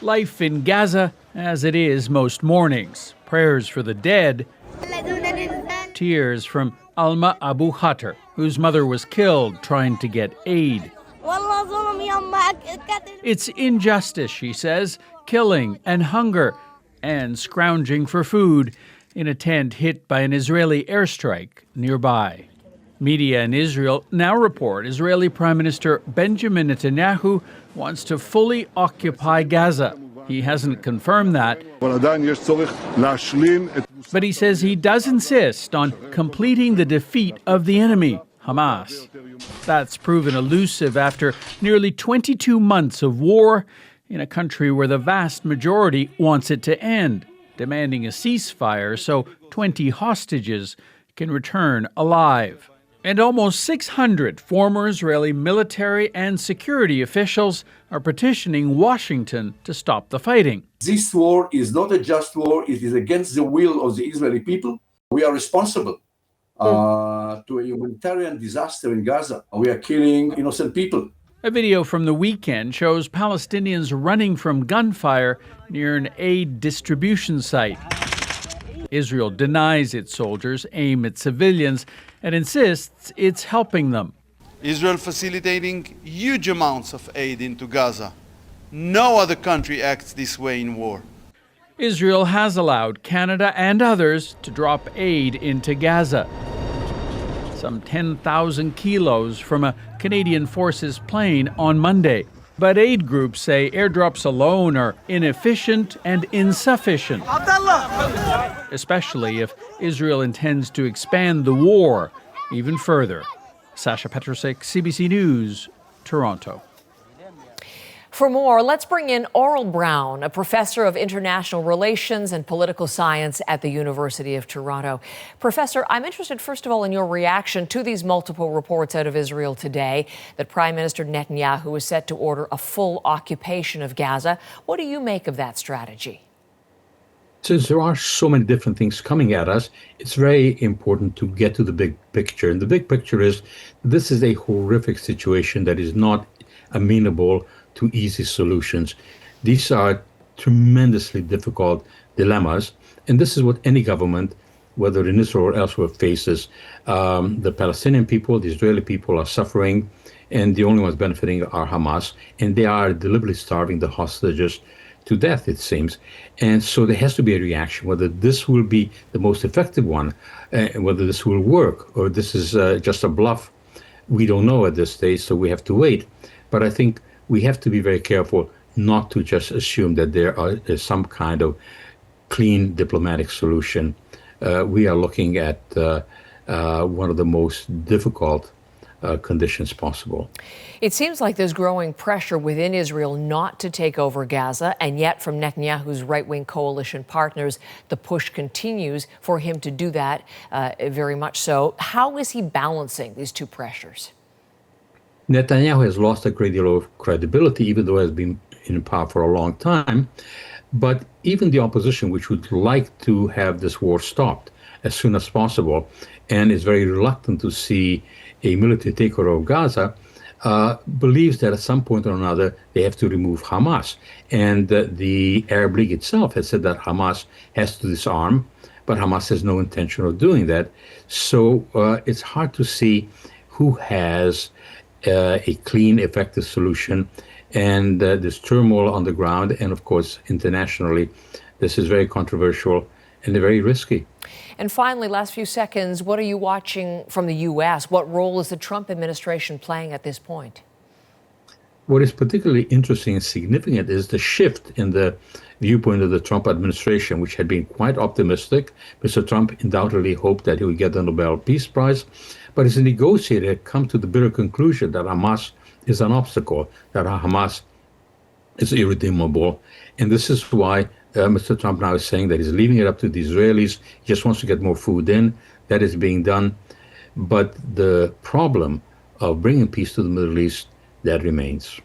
Life in Gaza as it is most mornings. Prayers for the dead. Tears from Alma Abu Khater, whose mother was killed trying to get aid. It's injustice, she says, killing and hunger and scrounging for food in a tent hit by an Israeli airstrike nearby. Media in Israel now report Israeli Prime Minister Benjamin Netanyahu wants to fully occupy Gaza. He hasn't confirmed that, but he says he does insist on completing the defeat of the enemy, Hamas. That's proven elusive after nearly 22 months of war in a country where the vast majority wants it to end, demanding a ceasefire so 20 hostages can return alive. And almost 600 former Israeli military and security officials are petitioning Washington to stop the fighting. This war is not a just war. It is against the will of the Israeli people. We are responsible to a humanitarian disaster in Gaza. We are killing innocent people. A video from the weekend shows Palestinians running from gunfire near an aid distribution site. Israel denies its soldiers aim at civilians and insists it's helping them. Israel facilitating huge amounts of aid into Gaza. No other country acts this way in war. Israel has allowed Canada and others to drop aid into Gaza. Some 10,000 kilos from a Canadian Forces plane on Monday. But aid groups say airdrops alone are inefficient and insufficient, especially if Israel intends to expand the war even further. Sasha Petrusek, CBC News, Toronto. For more, let's bring in Oral Brown, a professor of international relations and political science at the University of Toronto. Professor, I'm interested, first of all, in your reaction to these multiple reports out of Israel today that Prime Minister Netanyahu is set to order a full occupation of Gaza. What do you make of that strategy? Since there are so many different things coming at us, it's very important to get to the big picture. And the big picture is this is a horrific situation that is not amenable to easy solutions. These are tremendously difficult dilemmas, and this is what any government, whether in Israel or elsewhere, faces. The Palestinian people, the Israeli people are suffering, and the only ones benefiting are Hamas, and they are deliberately starving the hostages to death, it seems. And so there has to be a reaction. Whether this will be the most effective one, whether this will work, or this is just a bluff, we don't know at this stage, so we have to wait. But I think we have to be very careful not to just assume that there is some kind of clean diplomatic solution. We are looking at one of the most difficult conditions possible. It seems like there's growing pressure within Israel not to take over Gaza, and yet from Netanyahu's right-wing coalition partners, the push continues for him to do that, very much so. How is he balancing these two pressures? Netanyahu has lost a great deal of credibility, even though he has been in power for a long time. But even the opposition, which would like to have this war stopped as soon as possible, and is very reluctant to see a military takeover of Gaza, believes that at some point or another they have to remove Hamas. And the Arab League itself has said that Hamas has to disarm, but Hamas has no intention of doing that. So it's hard to see who has a clean, effective solution. And this turmoil on the ground, and of course internationally, this is very controversial and very risky. And finally, last few seconds, what are you watching from the U.S.? What role is the Trump administration playing at this point? What is particularly interesting and significant is the shift in the viewpoint of the Trump administration, which had been quite optimistic. Mr. Trump undoubtedly hoped that he would get the Nobel Peace Prize, but as a negotiator, had come to the bitter conclusion that Hamas is an obstacle, that Hamas is irredeemable. And this is why Mr. Trump now is saying that he's leaving it up to the Israelis. He just wants to get more food in. That is being done. But the problem of bringing peace to the Middle East, that remains.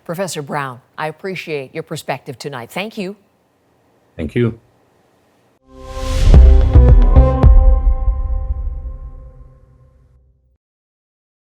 Professor Brown, I appreciate your perspective tonight. Thank you. Thank you.